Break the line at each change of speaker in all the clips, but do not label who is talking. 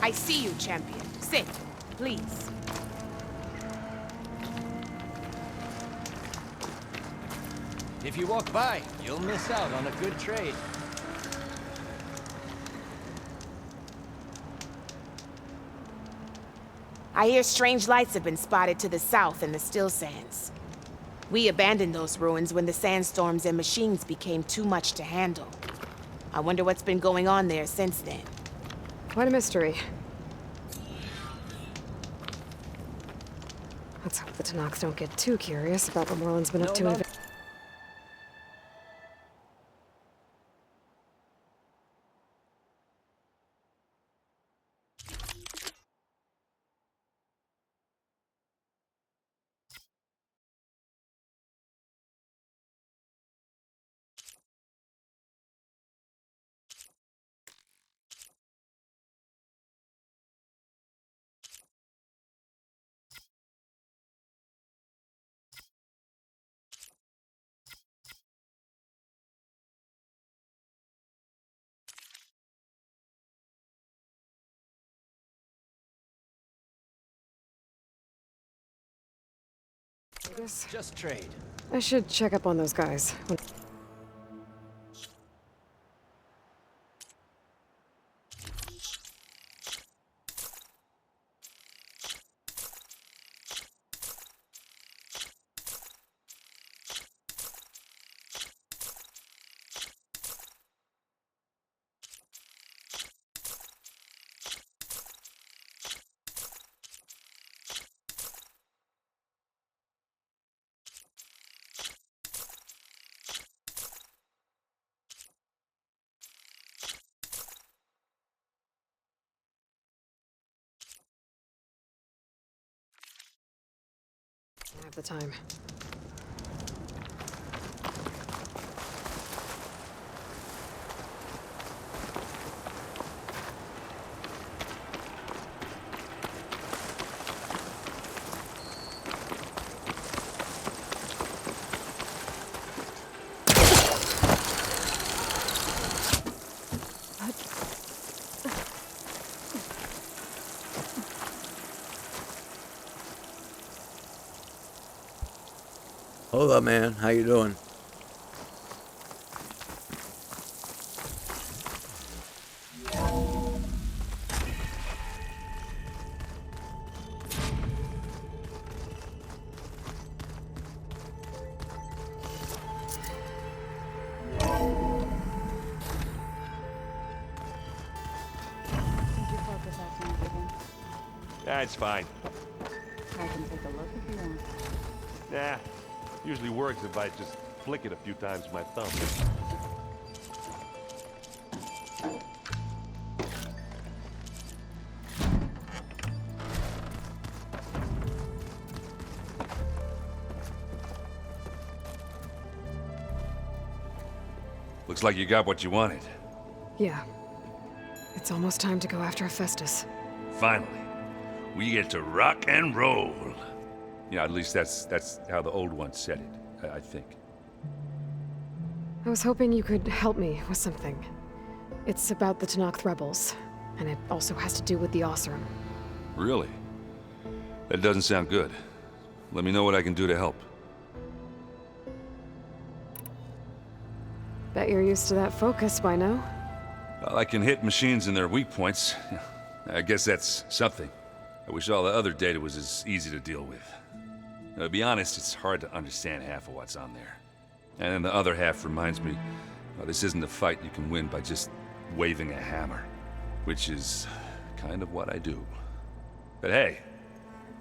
I see you, champion. Sit, please.
If you walk by, you'll miss out on a good trade.
I hear strange lights have been spotted to the south in the Still Sands. We abandoned those ruins when the sandstorms and machines became too much to handle. I wonder what's been going on there since then.
Quite a mystery. Let's hope the Tenaks don't get too curious about what Merlin's been up to in...
Just trade.
I should check up on those guys. I have the time.
Hold up, man. How you doing?
It's fine.
I can take a look if you want.
Nah, usually works if I just flick it a few times with my thumb.
Looks like you got what you wanted.
Yeah. It's almost time to go after Hephaestus.
Finally. We get to rock and roll. Yeah, at least that's how the old one said it, I think.
I was hoping you could help me with something. It's about the Tenakth rebels, and it also has to do with the Oseram.
Really? That doesn't sound good. Let me know what I can do to help.
Bet you're used to that focus by now.
Well, I can hit machines in their weak points. I guess that's something. I wish all the other data was as easy to deal with. Now, to be honest, it's hard to understand half of what's on there. And then the other half reminds me, well, this isn't a fight you can win by just waving a hammer. Which is kind of what I do. But hey,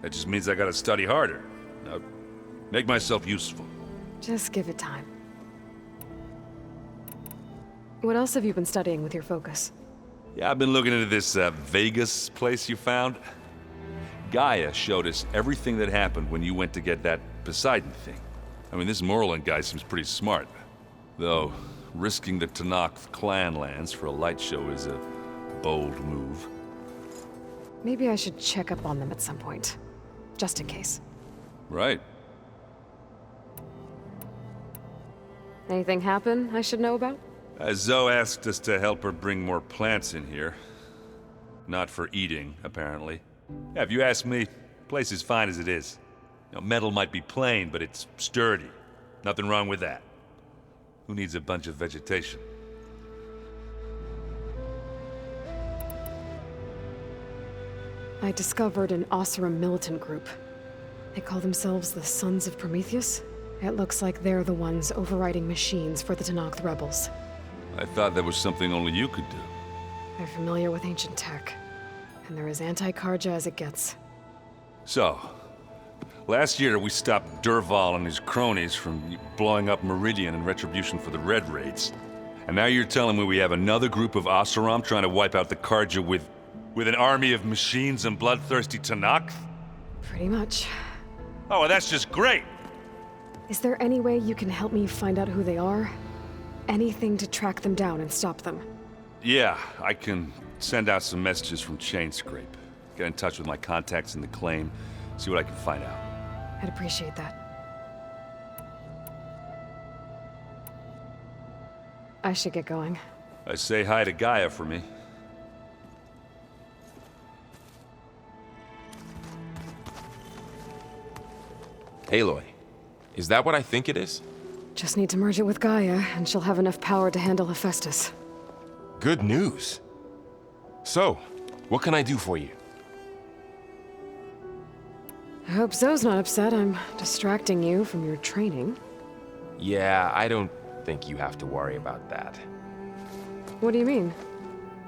that just means I gotta study harder. Now, make myself useful.
Just give it time. What else have you been studying with your focus?
Yeah, I've been looking into this Vegas place you found. Gaia showed us everything that happened when you went to get that Poseidon thing. I mean, this Merlin guy seems pretty smart. Though, risking the Tenakth clan lands for a light show is a bold move.
Maybe I should check up on them at some point. Just in case.
Right.
Anything happen I should know about?
Zoe asked us to help her bring more plants in here. not for eating, apparently. Yeah, if you ask me, the place is fine as it is. Metal might be plain, but it's sturdy. Nothing wrong with that. Who needs a bunch of vegetation?
I discovered an Oseram militant group. They call themselves the Sons of Prometheus. It looks like they're the ones overriding machines for the Tenakth rebels.
I thought that was something only you could do.
They're familiar with ancient tech, and they're as anti-Karja as it gets.
So, last year we stopped Durval and his cronies from blowing up Meridian in retribution for the Red Raids. And now you're telling me we have another group of Oseram trying to wipe out the Karja with an army of machines and bloodthirsty Tenakth?
Pretty much.
Oh, well, that's just great!
Is there any way you can help me find out who they are? Anything to track them down and stop them.
Yeah, I can send out some messages from Chainscrape. Get in touch with my contacts in the claim, see what I can find out.
I'd appreciate that. I should get going.
Say hi to Gaia for me.
Aloy, is that what I think it is?
Just need to merge it with Gaia, and she'll have enough power to handle Hephaestus.
Good news. So, what can I do for you?
I hope Zoe's not upset I'm distracting you from your training.
Yeah, I don't think you have to worry about that.
What do you mean?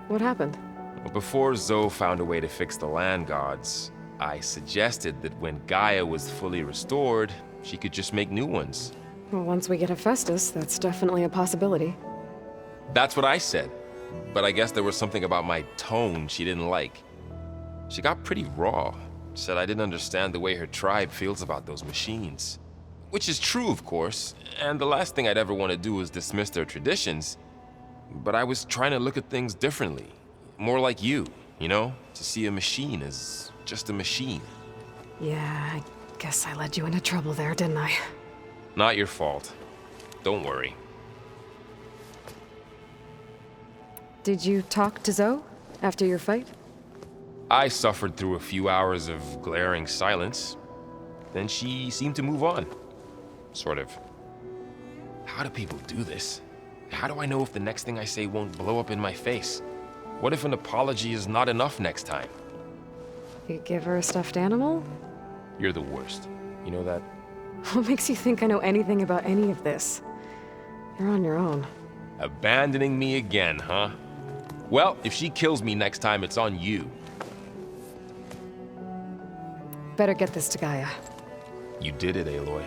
What happened?
Well, before Zoe found a way to fix the land gods, I suggested that when Gaia was fully restored, she could just make new ones.
Well, once we get Hephaestus, that's definitely a possibility.
That's what I said. But I guess there was something about my tone she didn't like. She got pretty raw. Said I didn't understand the way her tribe feels about those machines. Which is true, of course, and the last thing I'd ever want to do is dismiss their traditions. But I was trying to look at things differently. More like you know? To see a machine as just a machine.
Yeah, I guess I led you into trouble there, didn't I?
Not your fault. Don't worry.
Did you talk to Zoe after your fight?
I suffered through a few hours of glaring silence. Then she seemed to move on. Sort of. How do people do this? How do I know if the next thing I say won't blow up in my face? What if an apology is not enough next time?
You give her a stuffed animal?
You're the worst. You know that?
What makes you think I know anything about any of this? You're on your own.
Abandoning me again, huh? Well, if she kills me next time, it's on you.
Better get this to Gaia.
You did it, Aloy.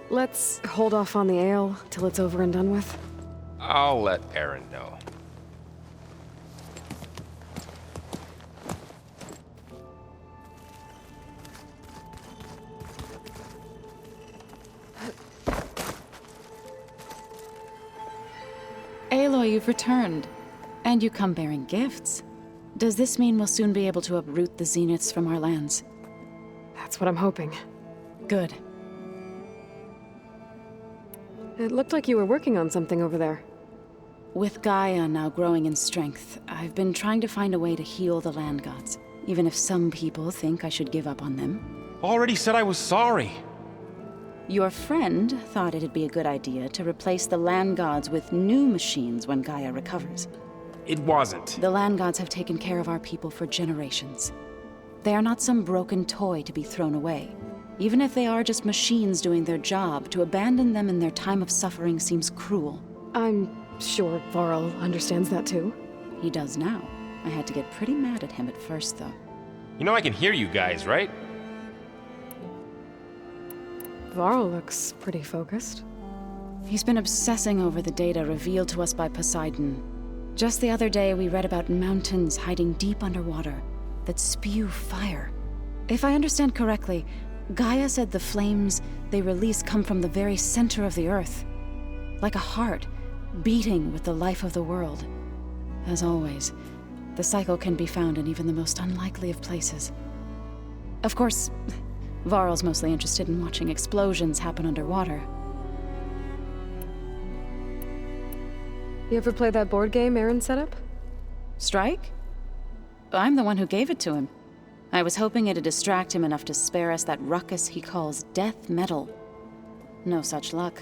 Let's hold off on the ale till it's over and done with.
I'll let Aaron know.
Aloy, you've returned. And you come bearing gifts. Does this mean we'll soon be able to uproot the Zeniths from our lands?
That's what I'm hoping.
Good.
It looked like you were working on something over there.
With Gaia now growing in strength, I've been trying to find a way to heal the land gods, even if some people think I should give up on them.
Already said I was sorry.
Your friend thought it'd be a good idea to replace the land gods with new machines when Gaia recovers.
It wasn't.
The land gods have taken care of our people for generations. They are not some broken toy to be thrown away. Even if they are just machines doing their job, to abandon them in their time of suffering seems cruel.
I'm sure Varl understands that too.
He does now. I had to get pretty mad at him at first, though.
You know I can hear you guys, right?
Varl looks pretty focused.
He's been obsessing over the data revealed to us by Poseidon. Just the other day, we read about mountains hiding deep underwater that spew fire. If I understand correctly, Gaia said the flames they release come from the very center of the Earth. Like a heart, beating with the life of the world. As always, the cycle can be found in even the most unlikely of places. Of course, Varl's mostly interested in watching explosions happen underwater.
You ever play that board game Aaron set up?
Strike? I'm the one who gave it to him. I was hoping it'd distract him enough to spare us that ruckus he calls death metal. No such luck.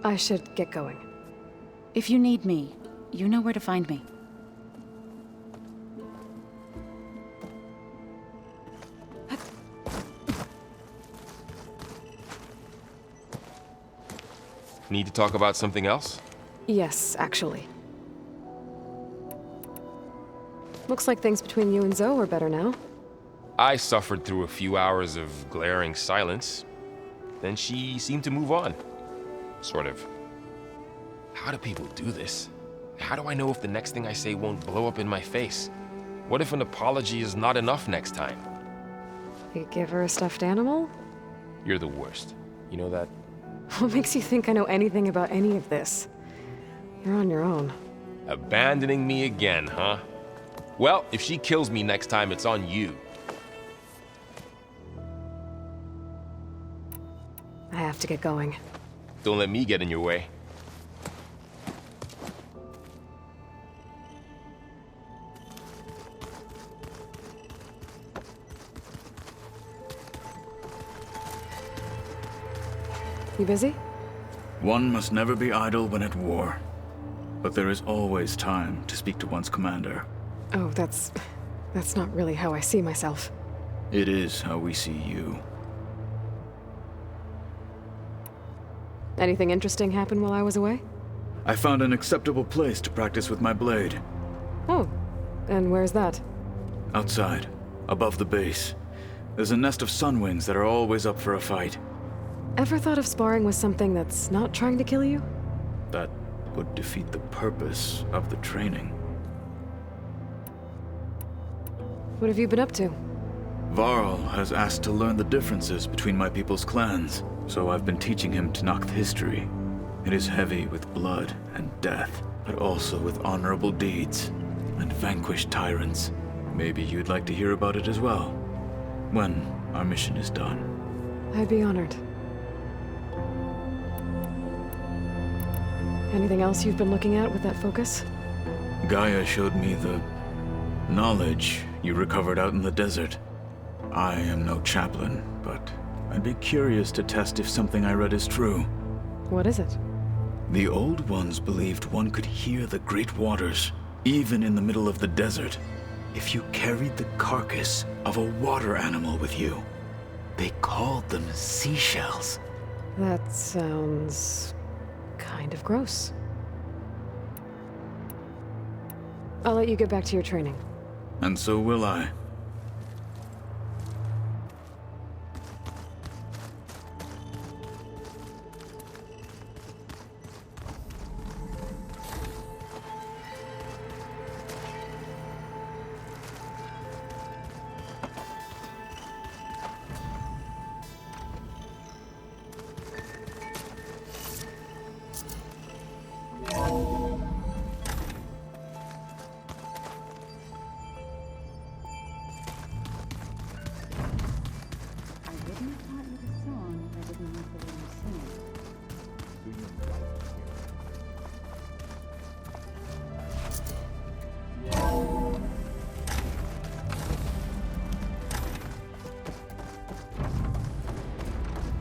I should get going.
If you need me, you know where to find me.
Need to talk about something else?
Yes, actually. Looks like things between you and Zoe are better now.
I suffered through a few hours of glaring silence. Then she seemed to move on. Sort of. How do people do this? How do I know if the next thing I say won't blow up in my face? What if an apology is not enough next time?
You give her a stuffed animal?
You're the worst. You know that?
What makes you think I know anything about any of this? You're on your own.
Abandoning me again, huh? Well, if she kills me next time, it's on you.
I have to get going.
Don't let me get in your way.
You busy?
One must never be idle when at war. But there is always time to speak to one's commander.
Oh, that's not really how I see myself.
It is how we see you.
Anything interesting happen while I was away?
I found an acceptable place to practice with my blade.
Oh, and where's that?
Outside, above the base. There's a nest of sunwings that are always up for a fight.
Ever thought of sparring with something that's not trying to kill you?
That would defeat the purpose of the training.
What have you been up to?
Varl has asked to learn the differences between my people's clans, so I've been teaching him Tenakth history. It is heavy with blood and death, but also with honorable deeds and vanquished tyrants. Maybe you'd like to hear about it as well, when our mission is done.
I'd be honored. Anything else you've been looking at with that focus?
Gaia showed me the knowledge you recovered out in the desert. I am no chaplain, but I'd be curious to test if something I read is true.
What is it?
The Old Ones believed one could hear the great waters, even in the middle of the desert, if you carried the carcass of a water animal with you. They called them seashells.
That sounds kind of gross. I'll let you get back to your training.
And so will I.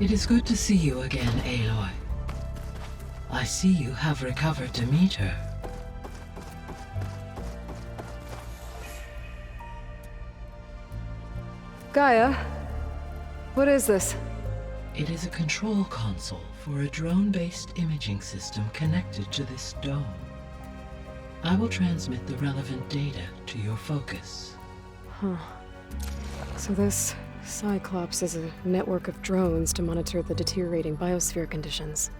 It is good to see you again, Aloy. I see you have recovered Demeter.
Gaia, what is this?
It is a control console for a drone-based imaging system connected to this dome. I will transmit the relevant data to your focus.
Huh. So this Cyclops is a network of drones to monitor the deteriorating biosphere conditions.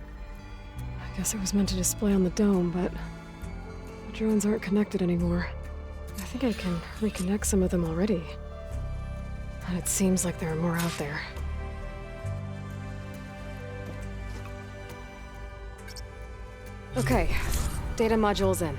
I guess it was meant to display on the dome, but the drones aren't connected anymore. I think I can reconnect some of them already. And it seems like there are more out there. Okay, data module's in.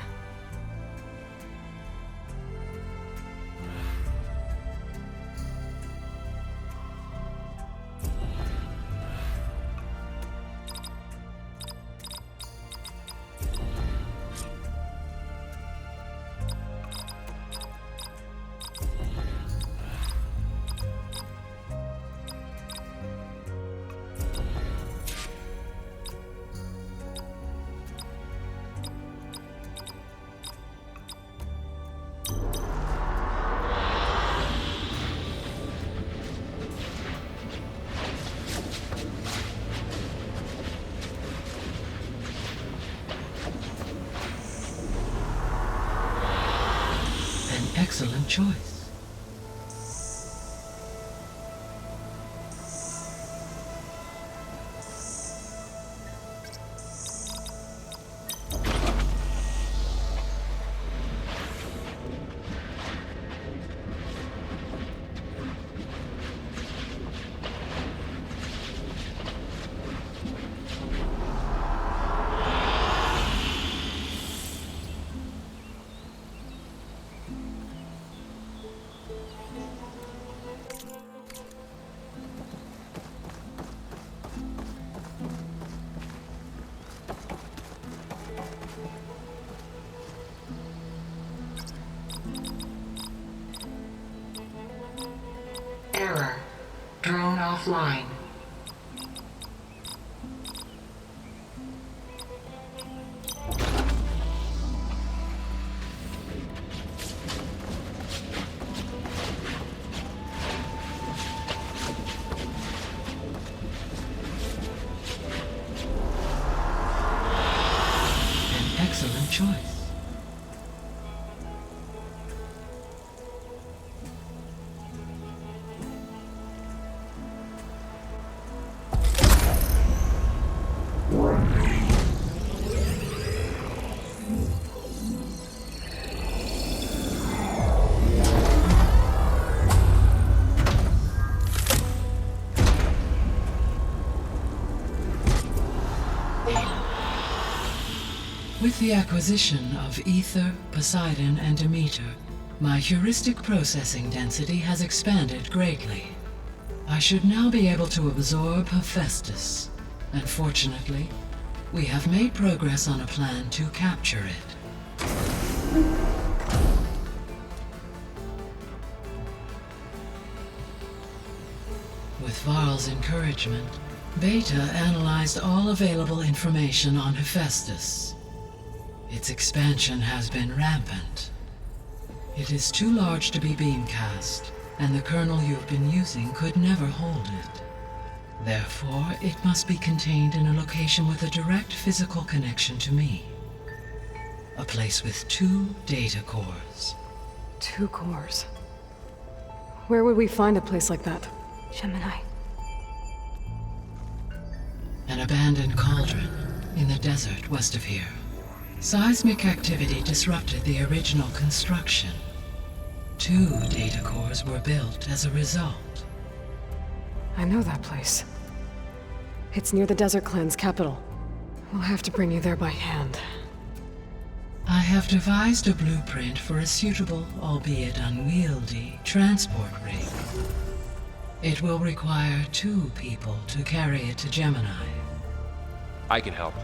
excellent choice. Error. Drone offline. An excellent choice. With the acquisition of Ether, Poseidon, and Demeter, my heuristic processing density has expanded greatly. I should now be able to absorb Hephaestus, and fortunately, we have made progress on a plan to capture it. With Varl's encouragement, Beta analyzed all available information on Hephaestus. Its expansion has been rampant. It is too large to be beamcast, and the kernel you've been using could never hold it. Therefore, it must be contained in a location with a direct physical connection to me. A place with 2 data cores.
2 cores. Where would we find a place like that?
Gemini.
An abandoned cauldron in the desert west of here. Seismic activity disrupted the original construction. 2 data cores were built as a result.
I know that place. It's near the Desert Clan's capital. We'll have to bring you there by hand.
I have devised a blueprint for a suitable, albeit unwieldy, transport rig. It will require 2 people to carry it to Gemini.
I can help.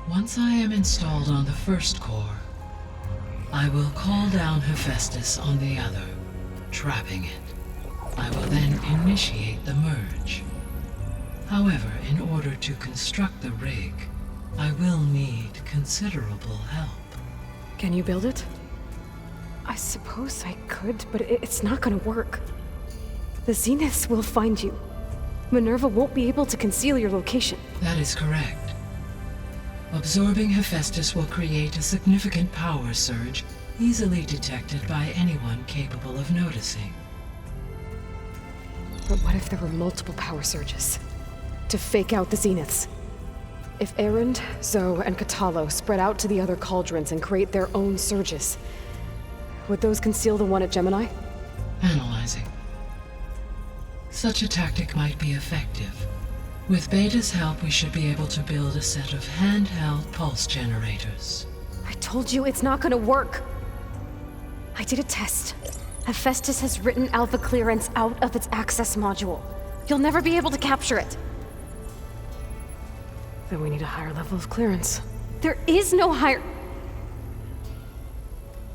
Once I am installed on the first core, I will call down Hephaestus on the other, trapping it. I will then initiate the merge. However, in order to construct the rig, I will need considerable help.
Can you build it? I suppose I could, but it's not gonna work. The Zeniths will find you. Minerva won't be able to conceal your location.
That is correct. Absorbing Hephaestus will create a significant power surge, easily detected by anyone capable of noticing.
But what if there were multiple power surges? To fake out the Zeniths? If Erend, Zoe, and Katalo spread out to the other cauldrons and create their own surges, would those conceal the one at Gemini?
Analyzing. Such a tactic might be effective. With Beta's help, we should be able to build a set of handheld pulse generators.
I told you it's not gonna work! I did a test. Hephaestus has written Alpha clearance out of its access module. You'll never be able to capture it. Then we need a higher level of clearance. There is no higher...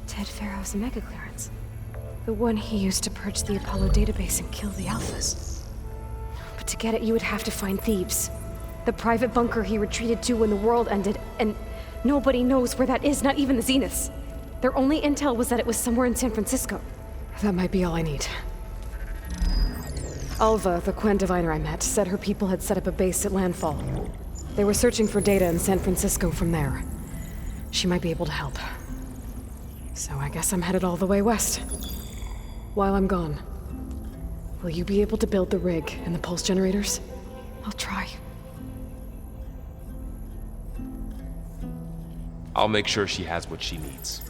Ted Pharaoh's mega clearance. The one he used to purge the Apollo database and kill the Alphas. But to get it, you would have to find Thebes. The private bunker he retreated to when the world ended, and nobody knows where that is, not even the Zeniths. Their only intel was that it was somewhere in San Francisco. That might be all I need. Alva, the Quen diviner I met, said her people had set up a base at Landfall. They were searching for data in San Francisco from there. She might be able to help. So I guess I'm headed all the way west. While I'm gone, will you be able to build the rig and the pulse generators? I'll try.
I'll make sure she has what she needs.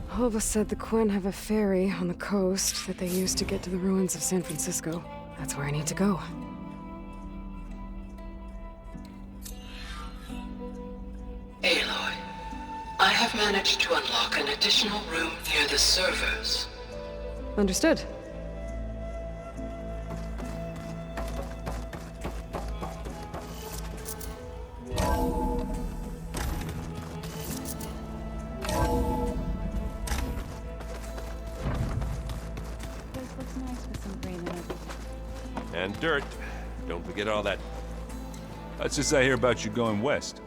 Hova said the Quen have a ferry on the coast that they use to get to the ruins of San Francisco. That's where I need to go.
Aloy, I have managed to unlock an additional room near the servers.
Understood.
And dirt. Don't forget all that.
That's just I hear about you going west.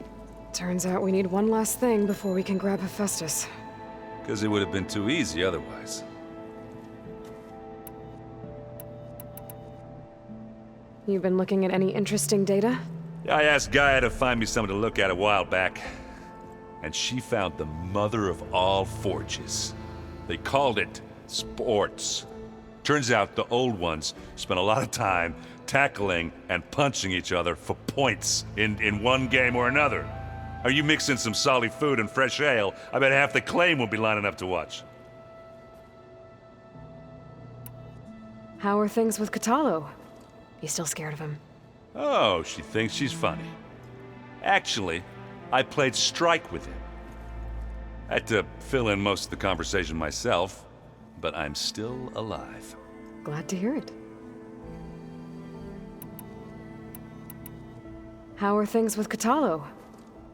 Turns out we need one last thing before we can grab Hephaestus.
Because it would have been too easy otherwise.
You've been looking at any interesting data?
I asked Gaia to find me something to look at a while back. And she found the mother of all forges. They called it sports. Turns out the old ones spent a lot of time tackling and punching each other for points in one game or another. Are you mixing some solid food and fresh ale? I bet half the claim will be lining up to watch.
How are things with Kotallo? You still scared of him?
Oh, she thinks she's funny. Actually, I played strike with him. I had to fill in most of the conversation myself, but I'm still alive.
Glad to hear it. How are things with Kotallo?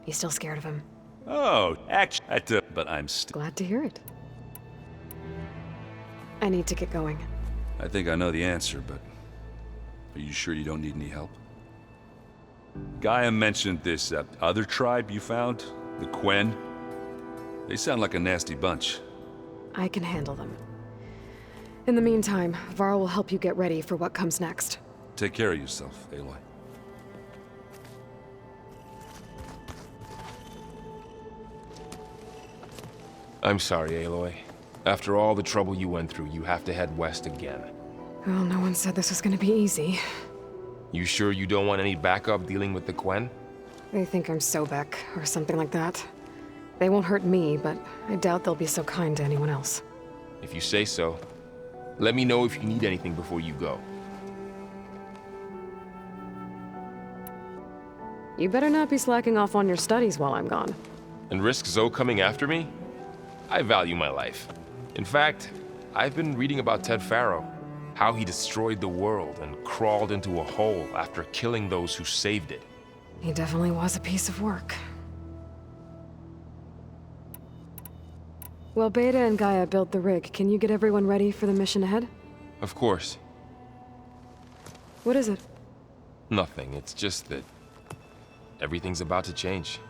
You still scared of him?
Oh, actually, I had to, but I'm still...
Glad to hear it. I need to get going.
I think I know the answer, but... Are you sure you don't need any help? Gaia mentioned this other tribe you found, the Quen. They sound like a nasty bunch.
I can handle them. In the meantime, Varl will help you get ready for what comes next.
Take care of yourself, Aloy.
I'm sorry, Aloy. After all the trouble you went through, you have to head west again.
Well, no one said this was gonna be easy.
You sure you don't want any backup dealing with the Quen?
They think I'm Sobek, or something like that. They won't hurt me, but I doubt they'll be so kind to anyone else.
If you say so. Let me know if you need anything before you go.
You better not be slacking off on your studies while I'm gone.
And risk Zoe coming after me? I value my life. In fact, I've been reading about Ted Faro. How he destroyed the world and crawled into a hole after killing those who saved it.
He definitely was a piece of work. While Beta and Gaia build the rig, can you get everyone ready for the mission ahead?
Of course.
What is it?
Nothing. It's just that everything's about to change.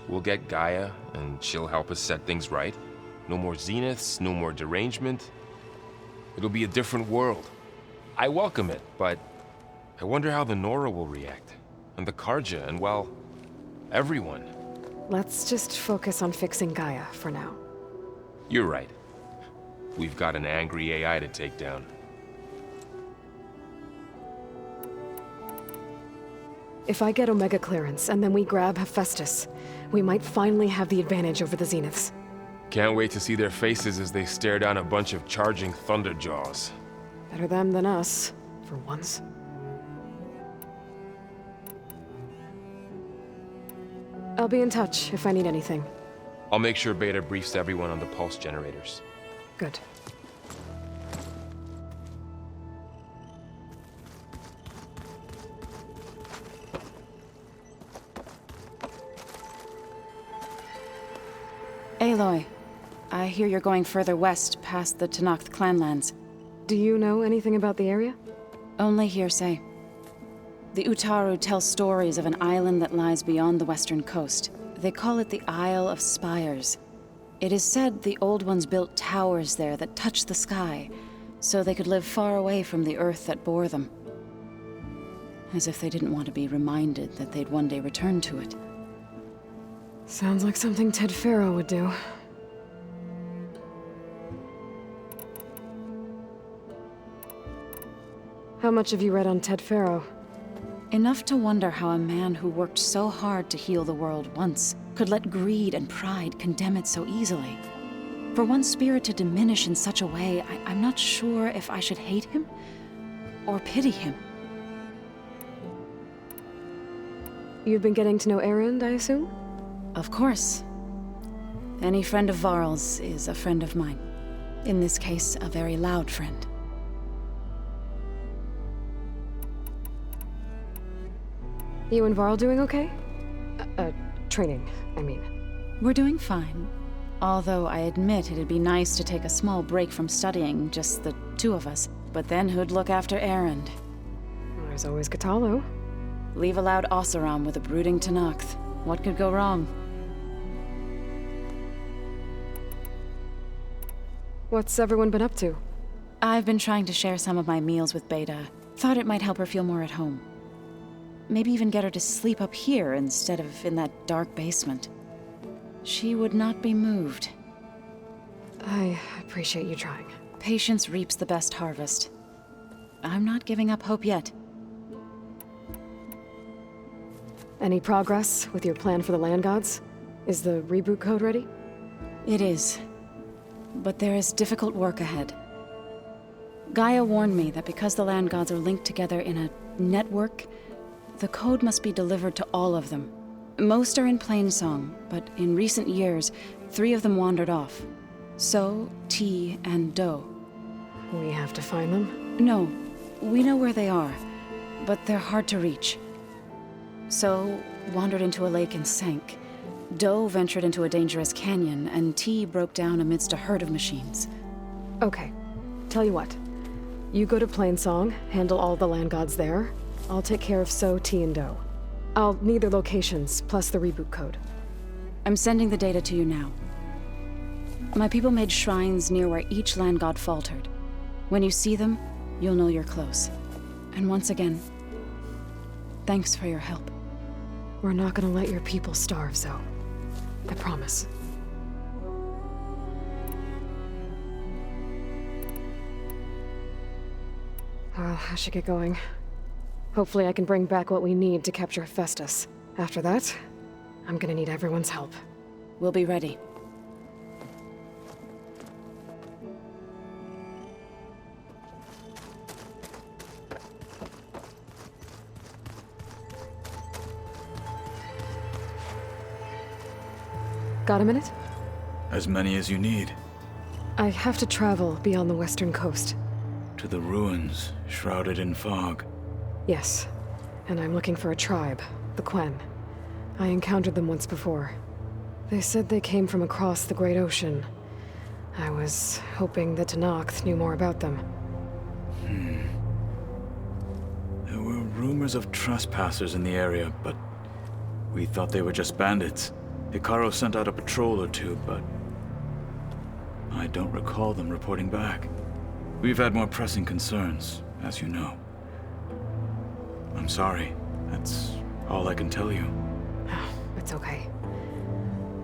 We'll get Gaia, and she'll help us set things right. No more Zeniths, no more derangement. It'll be a different world. I welcome it, but I wonder how the Nora will react. And the Karja, and well, everyone.
Let's just focus on fixing Gaia for now.
You're right. We've got an angry AI to take down.
If I get Omega clearance, and then we grab Hephaestus, we might finally have the advantage over the Zeniths.
Can't wait to see their faces as they stare down a bunch of charging Thunderjaws.
Better them than us, for once. I'll be in touch if I need anything.
I'll make sure Beta briefs everyone on the pulse generators.
Good.
Aloy, I hear you're going further west past the Tenakth clanlands.
Do you know anything about the area?
Only hearsay. The Utaru tell stories of an island that lies beyond the western coast. They call it the Isle of Spires. It is said the Old Ones built towers there that touch the sky, so they could live far away from the Earth that bore them. As if they didn't want to be reminded that they'd one day return to it.
Sounds like something Ted Faro would do. How much have you read on Ted Faro?
Enough to wonder how a man who worked so hard to heal the world once could let greed and pride condemn it so easily. For one spirit to diminish in such a way, I'm not sure if I should hate him or pity him.
You've been getting to know Erend, I assume?
Of course. Any friend of Varl's is a friend of mine. In this case, a very loud friend.
You and Varl doing okay? Training, I mean.
We're doing fine. Although I admit it'd be nice to take a small break from studying, just the two of us. But then who'd look after Erend?
There's always Kotallo.
Leave a loud Oseram with a brooding Tenakth. What could go wrong?
What's everyone been up to?
I've been trying to share some of my meals with Beta. Thought it might help her feel more at home. Maybe even get her to sleep up here instead of in that dark basement. She would not be moved.
I appreciate you trying.
Patience reaps the best harvest. I'm not giving up hope yet.
Any progress with your plan for the Land Gods? Is the reboot code ready?
It is. But there is difficult work ahead. Gaia warned me that because the Land Gods are linked together in a network, the code must be delivered to all of them. Most are in Plainsong, but in recent years, 3 of them wandered off. So, T, and Do.
We have to find them?
No, we know where they are, but they're hard to reach. So, wandered into a lake and sank. Do ventured into a dangerous canyon, and T broke down amidst a herd of machines.
Okay. Tell you what. You go to Plainsong, handle all the Land Gods there. I'll take care of So, T, and Do. I'll need their locations, plus the reboot code.
I'm sending the data to you now. My people made shrines near where each Land God faltered. When you see them, you'll know you're close. And once again, thanks for your help.
We're not gonna let your people starve, Zo. I promise. Well, I should get going. Hopefully I can bring back what we need to capture Hephaestus. After that, I'm gonna need everyone's help.
We'll be ready.
Got a minute?
As many as you need.
I have to travel beyond the western coast.
To the ruins, shrouded in fog.
Yes, and I'm looking for a tribe, the Quen. I encountered them once before. They said they came from across the Great Ocean. I was hoping that Tenakth knew more about them.
There were rumors of trespassers in the area, but we thought they were just bandits. Hekarro sent out a patrol or two, but I don't recall them reporting back. We've had more pressing concerns, as you know. I'm sorry. That's all I can tell you.
It's okay.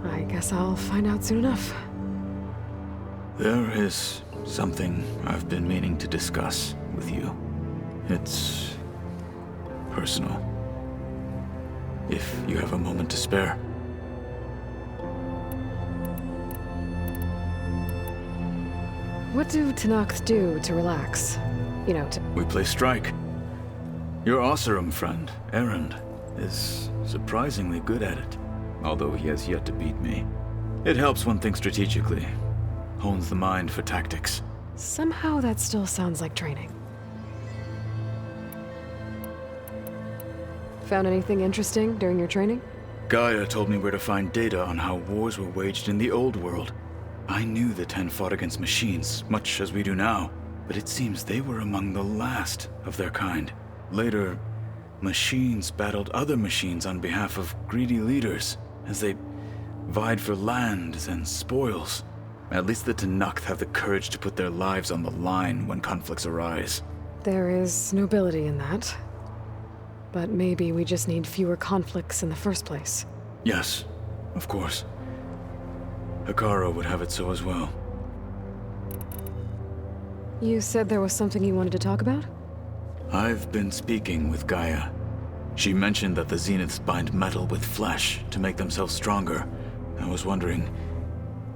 I guess I'll find out soon enough.
There is something I've been meaning to discuss with you. It's personal. If you have a moment to spare.
What do Tenakth do to relax? You know,
We play strike. Your Oseram friend, Erend, is surprisingly good at it, although he has yet to beat me. It helps one think strategically, hones the mind for tactics.
Somehow that still sounds like training. Found anything interesting during your training?
Gaia told me where to find data on how wars were waged in the old world. I knew the Ten fought against machines, much as we do now, but it seems they were among the last of their kind. Later, machines battled other machines on behalf of greedy leaders, as they vied for lands and spoils. At least the Tenakth have the courage to put their lives on the line when conflicts arise.
There is nobility in that. But maybe we just need fewer conflicts in the first place.
Yes, of course. Hekarro would have it so as well.
You said there was something you wanted to talk about?
I've been speaking with Gaia. She mentioned that the Zeniths bind metal with flesh to make themselves stronger. I was wondering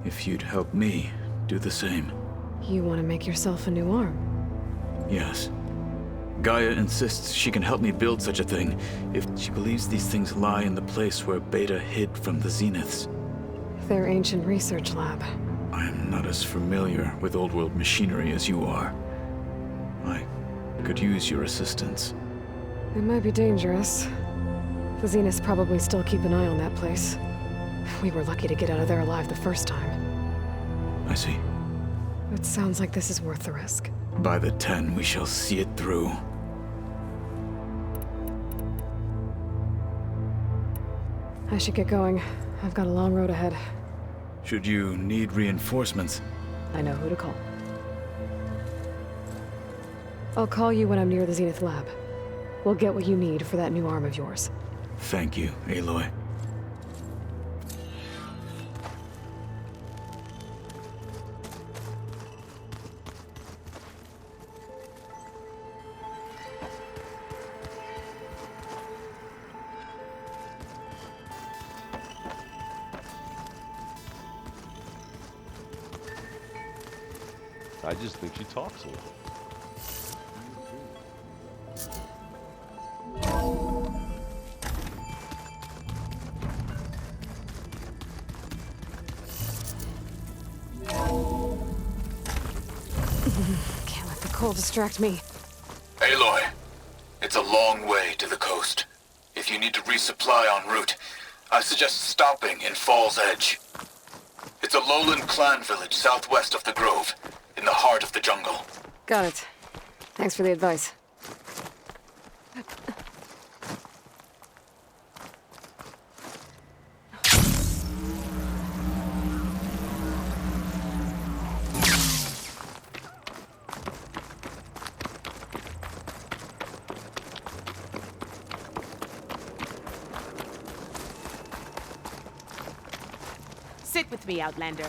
if you'd help me do the same.
You want to make yourself a new arm?
Yes. Gaia insists she can help me build such a thing if she believes these things lie in the place where Beta hid from the Zeniths.
Their ancient research lab.
I am not as familiar with old world machinery as you are. I could use your assistance.
It might be dangerous. The Zeniths probably still keep an eye on that place. We were lucky to get out of there alive the first time.
I see.
It sounds like this is worth the risk.
By the 10, we shall see it through.
I should get going. I've got a long road ahead.
Should you need reinforcements?
I know who to call. I'll call you when I'm near the Zenith lab. We'll get what you need for that new arm of yours.
Thank you, Aloy.
I just think she talks a little.
Can't let the cold distract me.
Aloy, it's a long way to the coast. If you need to resupply en route, I suggest stopping in Fall's Edge. It's a lowland clan village southwest of the Grove, in the heart of the jungle.
Got it. Thanks for the advice.
Sit with me, Outlander.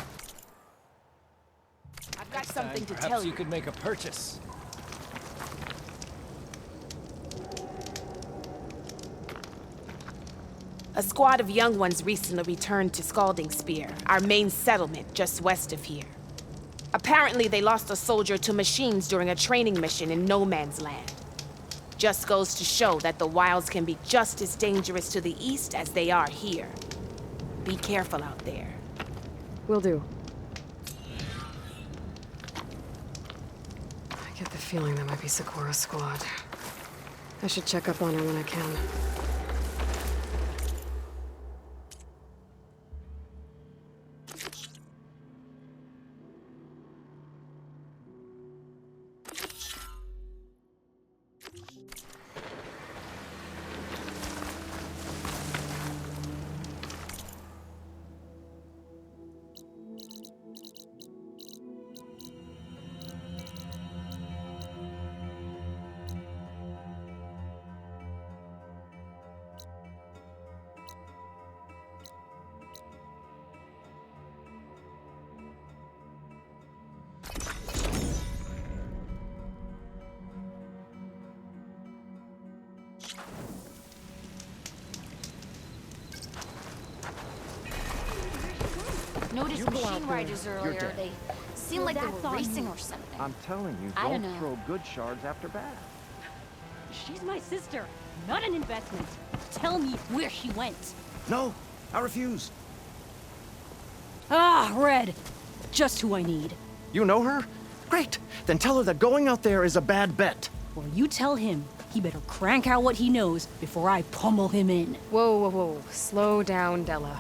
I've got something to tell you.
You could make a purchase.
A squad of young ones recently returned to Scalding Spear, our main settlement just west of here. Apparently, they lost a soldier to machines during a training mission in No Man's Land. Just goes to show that the wilds can be just as dangerous to the east as they are here. Be careful out there.
Will do. I get the feeling that might be Sikora's squad. I should check up on her when I can.
Noticed machine riders earlier. They seemed like they were racing or something.
I'm telling you,
I don't
don't
know.
throw good shards after bad.
She's my sister, not an investment. Tell me where she went.
No, I refuse.
Ah, Red. Just who I need.
You know her? Great. Then tell her that going out there is a bad bet.
Well, you tell him he better crank out what he knows before I pummel him in.
Whoa, whoa, whoa. Slow down, Della.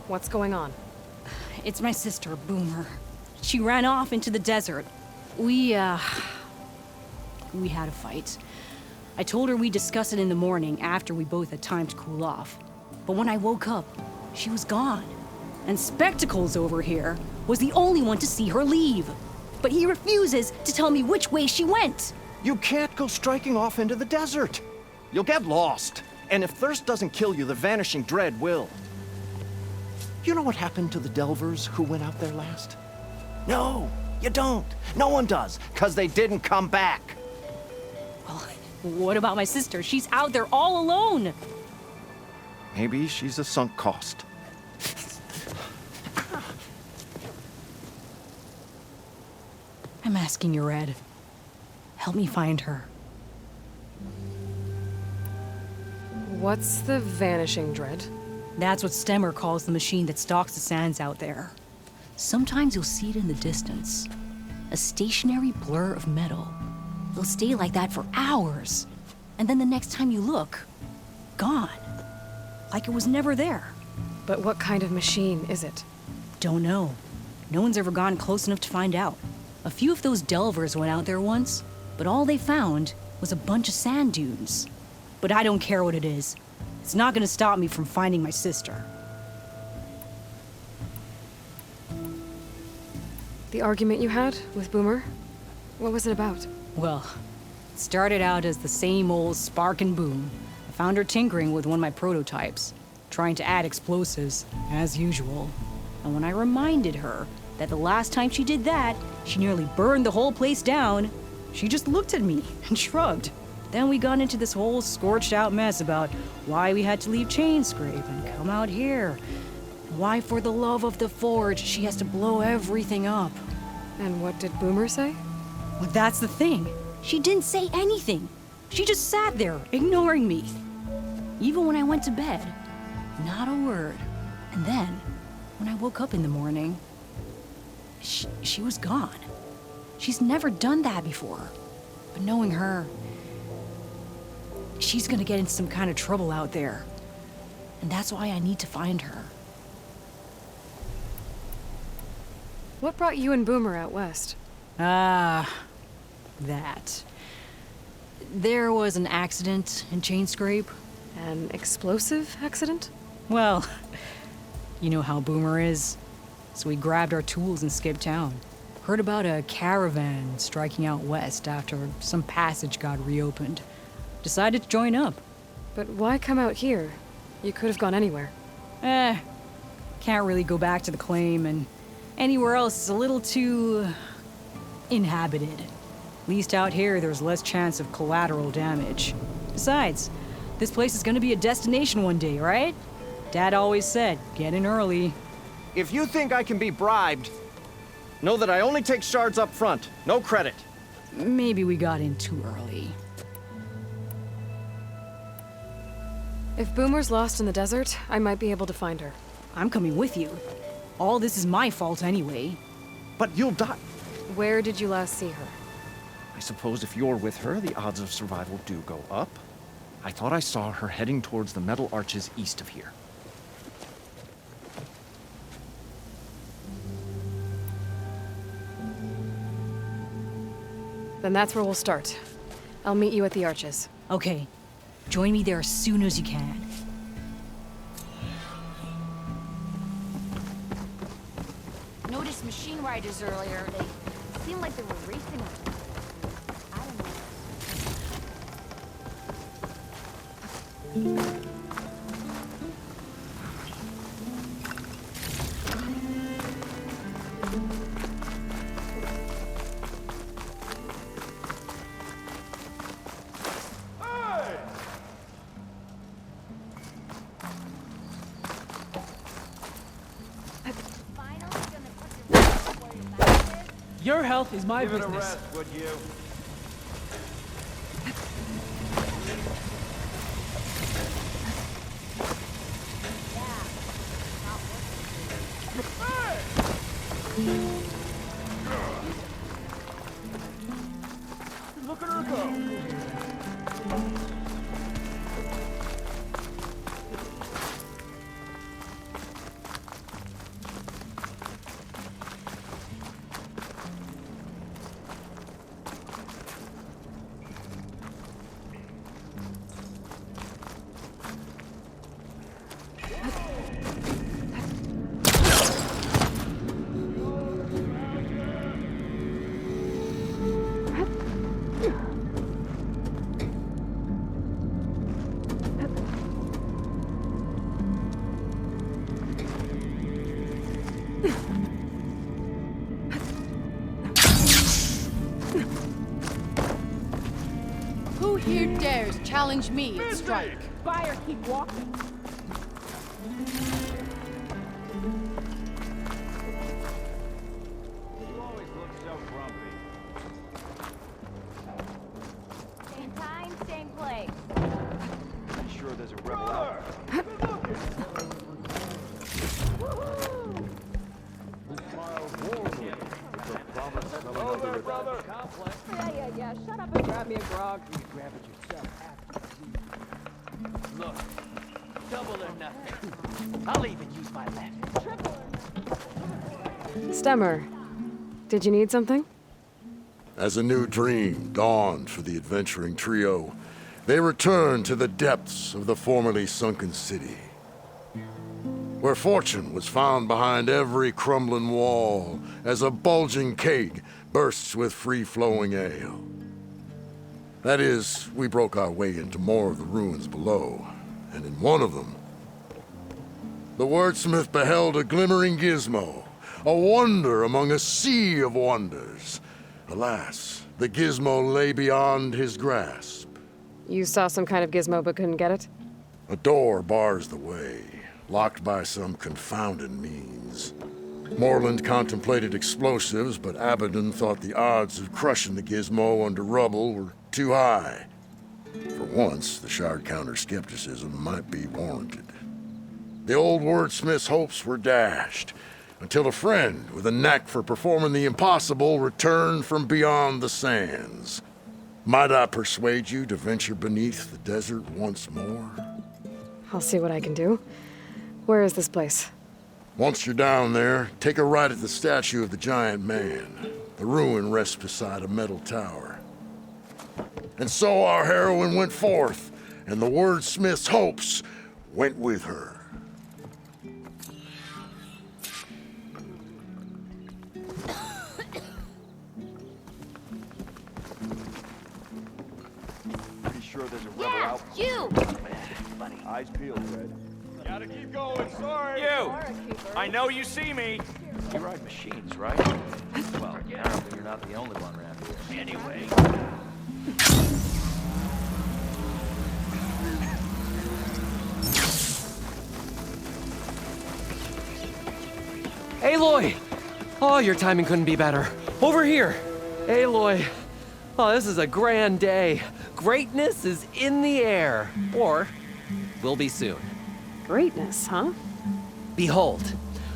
What's going on?
It's my sister, Boomer. She ran off into the desert. We had a fight. I told her we'd discuss it in the morning after we both had time to cool off. But when I woke up, she was gone. And Spectacle's over here. was the only one to see her leave. But he refuses to tell me which way she went.
You can't go striking off into the desert. You'll get lost. And if thirst doesn't kill you, the vanishing dread will. You know what happened to the Delvers who went out there last? No, you don't. No one does, because they didn't come back.
Well, what about my sister? She's out there all alone.
Maybe she's a sunk cost.
I'm asking you, Red. Help me find her.
What's the Vanishing Dread?
That's what Stemmer calls the machine that stalks the sands out there. Sometimes you'll see it in the distance. A stationary blur of metal. It'll stay like that for hours. And then the next time you look, gone. Like it was never there.
But what kind of machine is it?
Don't know. No one's ever gotten close enough to find out. A few of those delvers went out there once, but all they found was a bunch of sand dunes. But I don't care what it is. It's not gonna stop me from finding my sister.
The argument you had with Boomer? What was it about?
Well, it started out as the same old spark and boom. I found her tinkering with one of my prototypes, trying to add explosives, as usual. And when I reminded her that the last time she did that, she nearly burned the whole place down, she just looked at me and shrugged. Then we got into this whole scorched out mess about why we had to leave Chainscrape and come out here. Why, for the love of the Forge, she has to blow everything up.
And what did Boomer say?
Well, that's the thing. She didn't say anything. She just sat there, ignoring me. Even when I went to bed, not a word. And then, when I woke up in the morning, she was gone. She's never done that before. But knowing her, she's gonna get into some kind of trouble out there. And that's why I need to find her.
What brought you and Boomer out west?
That. There was an accident in Chainscrape.
An explosive accident?
Well, you know how Boomer is. So we grabbed our tools and skipped town. Heard about a caravan striking out west after some passage got reopened. Decided to join up.
But why come out here? You could have gone anywhere.
Can't really go back to the claim, and anywhere else is a little too inhabited. At least out here, there's less chance of collateral damage. Besides, this place is gonna be a destination one day, right? Dad always said, get in early.
If you think I can be bribed, know that I only take shards up front, no credit.
Maybe we got in too early.
If Boomer's lost in the desert, I might be able to find her.
I'm coming with you. All this is my fault anyway.
But you'll die.
Where did you last see her?
I suppose if you're with her, the odds of survival do go up. I thought I saw her heading towards the metal arches east of here.
Then that's where we'll start. I'll meet you at the arches.
Okay. Join me there as soon as you can.
Noticed machine riders earlier. They seemed like they were racing. I don't know.
Your health is my business.
Give it a rest, would you?
Look at her go.
Who here dares challenge me at strike?
Fire, keep walking.
You always look so grumpy.
Same time, same place.
Pretty sure there's a rebel out.
Hello there, brother. Yeah. Shut up and grab me a grog.
You can grab it yourself after you. Look, double or nothing. I'll even use my left.
Stemmer, did you need something?
As a new dream dawned for the adventuring trio, they returned to the depths of the formerly sunken city, where fortune was found behind every crumbling wall as a bulging keg bursts with free-flowing ale. That is, we broke our way into more of the ruins below, and in one of them, the wordsmith beheld a glimmering gizmo, a wonder among a sea of wonders. Alas, the gizmo lay beyond his grasp.
You saw some kind of gizmo but couldn't get it?
A door bars the way, locked by some confounded means. Morland contemplated explosives, but Abaddon thought the odds of crushing the gizmo under rubble were too high. For once, the Shard counter's skepticism might be warranted. The old wordsmith's hopes were dashed, until a friend with a knack for performing the impossible returned from beyond the sands. Might I persuade you to venture beneath the desert once more?
I'll see what I can do. Where is this place?
Once you're down there, take a right at the statue of the giant man. The ruin rests beside a metal tower. And so our heroine went forth, and the wordsmith's hopes went with her.
Pretty sure there's a rebel out.
You!
Buddy. Eyes peeled, Red.
Gotta keep going, sorry.
You! I know you see me.
You ride machines, right? Well, apparently you're not the only one around here. Anyway.
Aloy! Oh, your timing couldn't be better. Over here! Aloy! Oh, this is a grand day. Greatness is in the air. Or will be soon.
Greatness, huh?
Behold,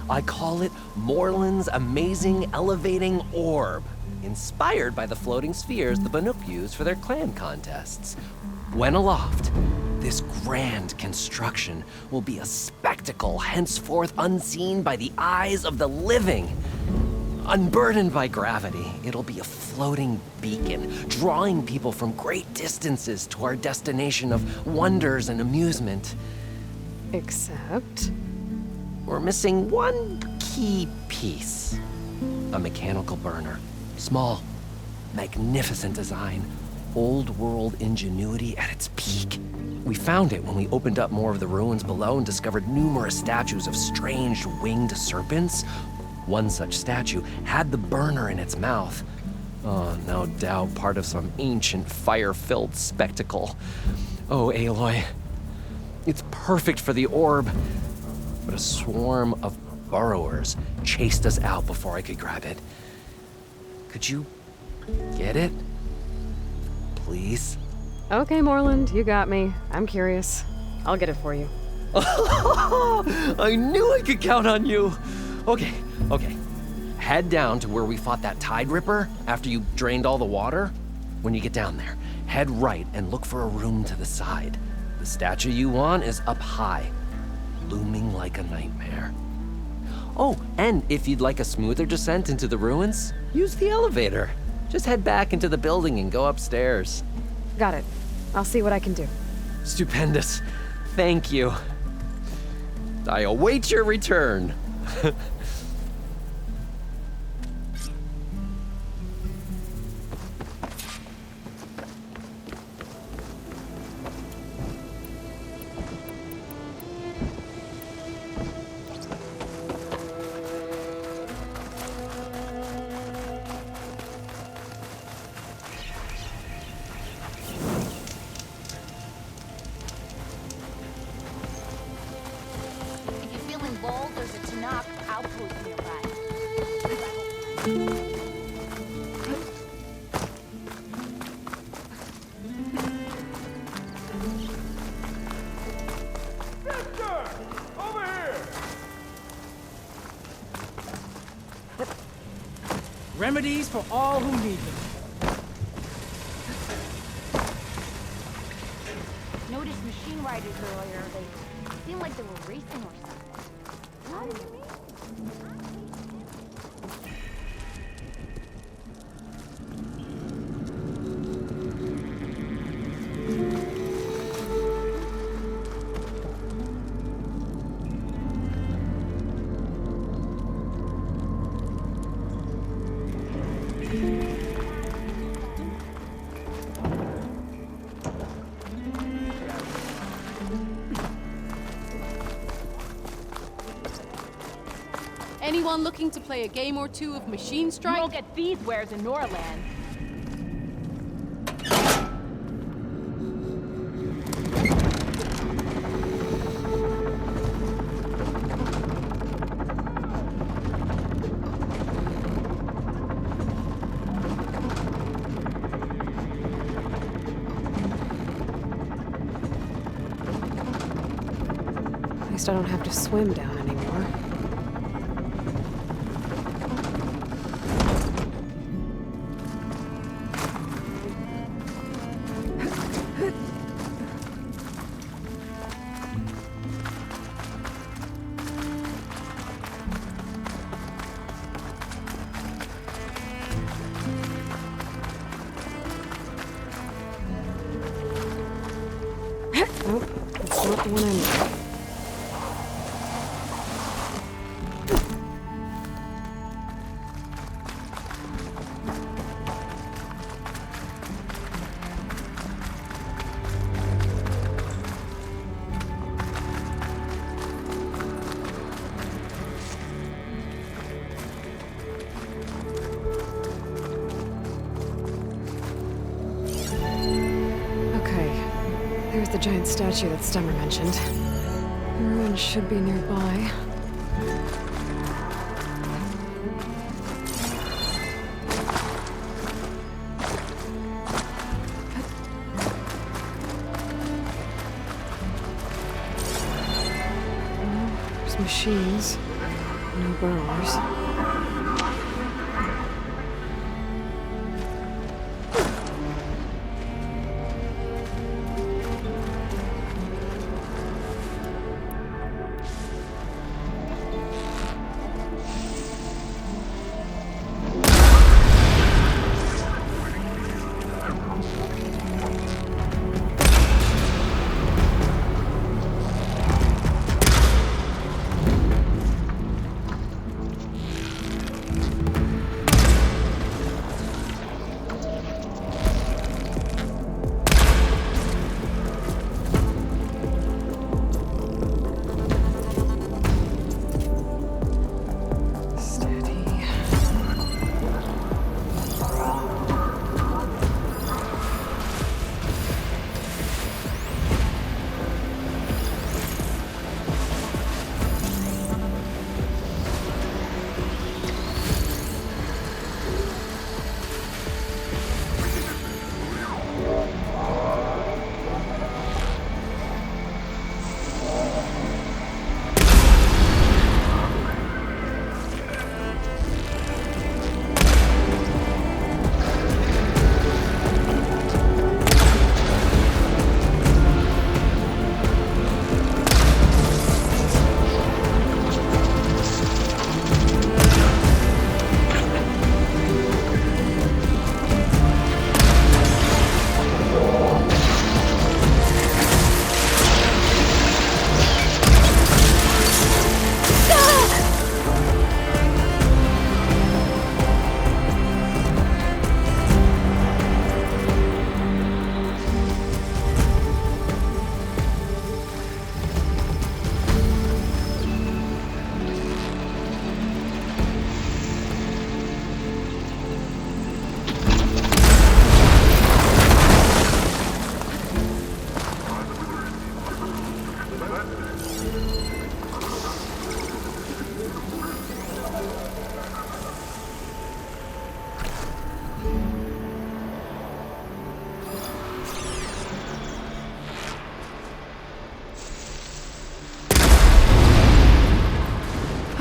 I call it Morland's amazing elevating orb, inspired by the floating spheres the Banuk use for their clan contests. When aloft, this grand construction will be a spectacle henceforth unseen by the eyes of the living. Unburdened by gravity, it'll be a floating beacon, drawing people from great distances to our destination of wonders and amusement.
Except?
We're missing one key piece. A mechanical burner. Small, magnificent design. Old world ingenuity at its peak. We found it when we opened up more of the ruins below and discovered numerous statues of strange winged serpents. One such statue had the burner in its mouth. Oh, no doubt part of some ancient fire-filled spectacle. Oh, Aloy. It's perfect for the orb, but a swarm of burrowers chased us out before I could grab it. Could you get it? Please?
Okay, Morland, you got me. I'm curious. I'll get it for you.
I knew I could count on you. Okay. Head down to where we fought that Tide Ripper after you drained all the water. When you get down there, head right and look for a room to the side. The statue you want is up high, looming like a nightmare. Oh, and if you'd like a smoother descent into the ruins, use the elevator. Just head back into the building and go upstairs.
Got it. I'll see what I can do.
Stupendous. Thank you. I await your return.
Remedies for all who need them.
Noticed machine riders earlier. They seemed like they were racing or something. How do you mean?
Anyone looking to play a game or two of Machine Strike?
You won't get these wares in Norland.
At least I don't have to swim down anymore. Nope, that's not the one I need. There's the giant statue that Stemmer mentioned. The ruin should be nearby. There's machines. No burrowers.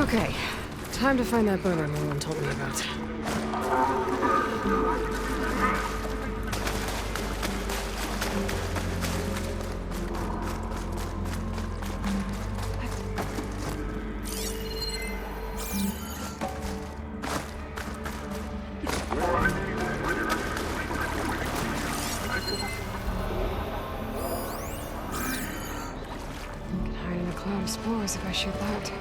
Okay, time to find that burner Merlin told me about. cloud of spores if I shoot that.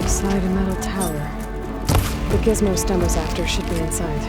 Inside a metal tower. The gizmo Stumbles after should be inside.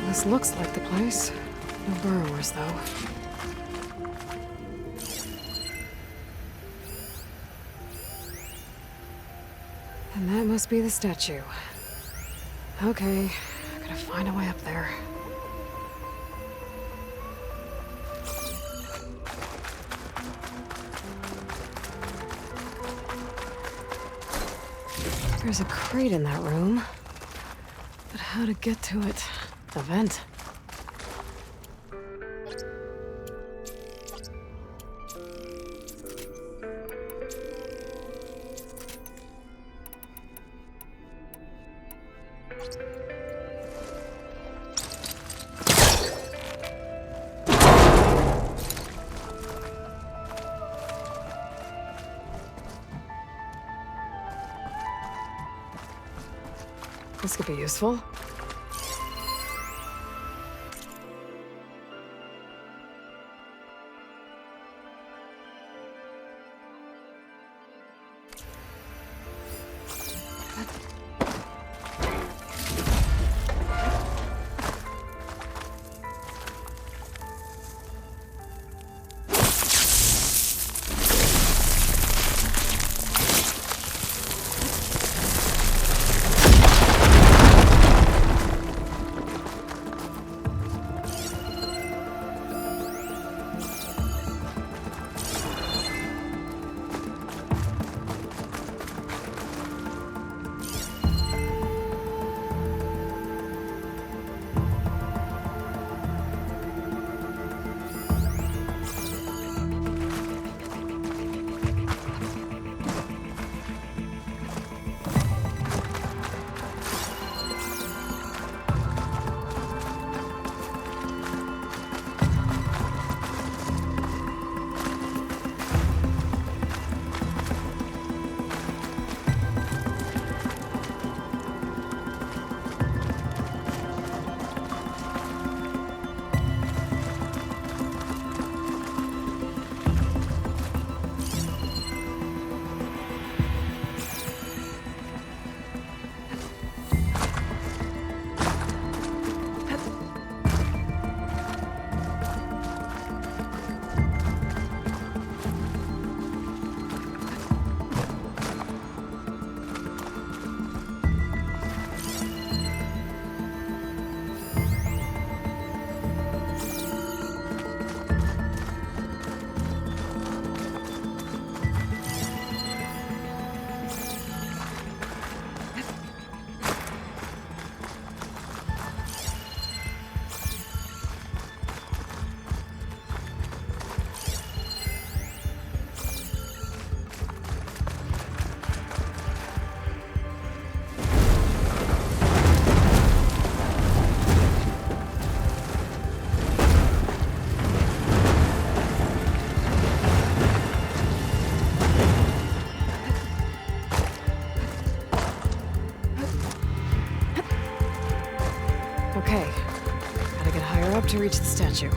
This looks like the place. No burrowers, though. And that must be the statue. Okay, I gotta find a way up there. There's a crate in that room. But how to get to it? The vent. This could be useful. Okay. Gotta get higher up to reach the statue.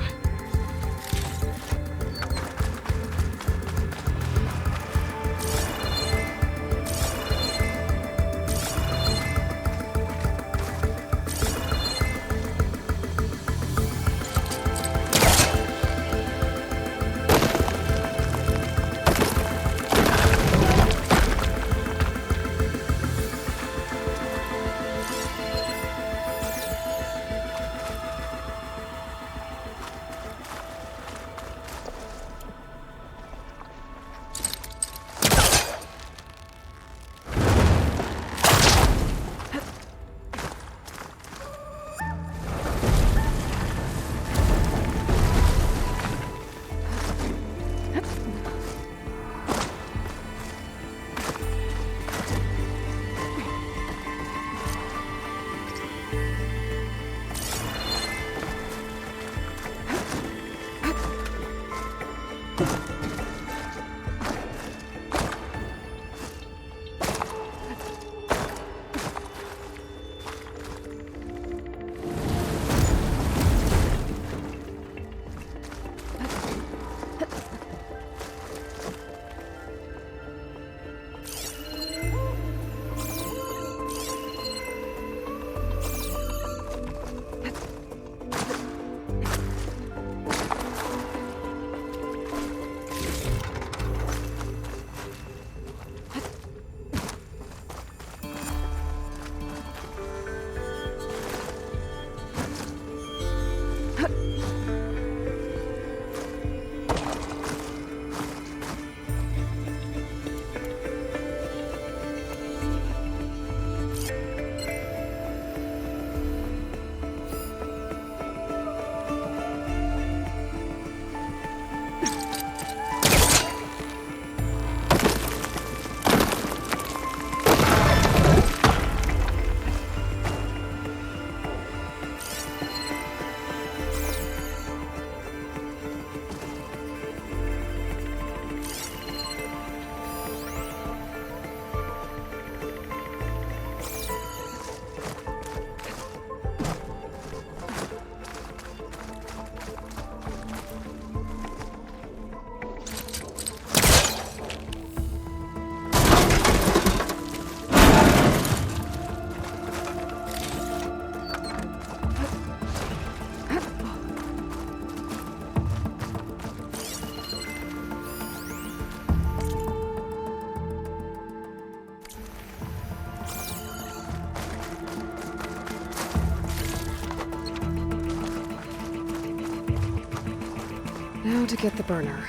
Now to get the burner.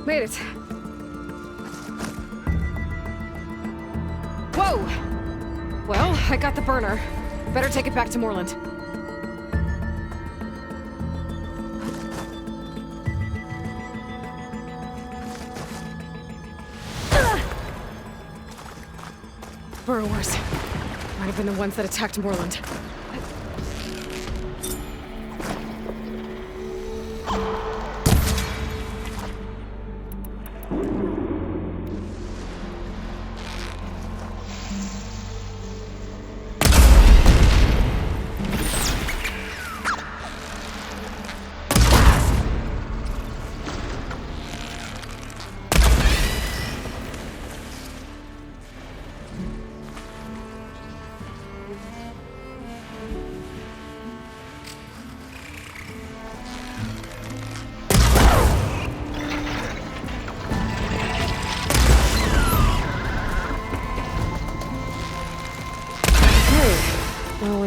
Made it. Whoa! Well, I got the burner. Better take it back to Moreland. Burrowers. Might have been the ones that attacked Moreland.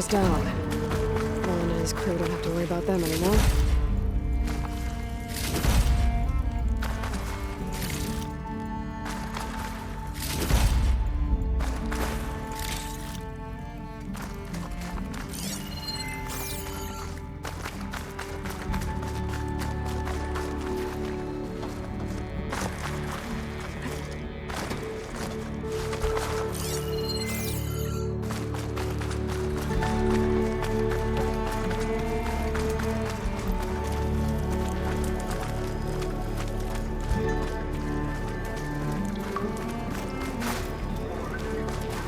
Down. Moreland and Sully's crew don't have to worry about them anymore.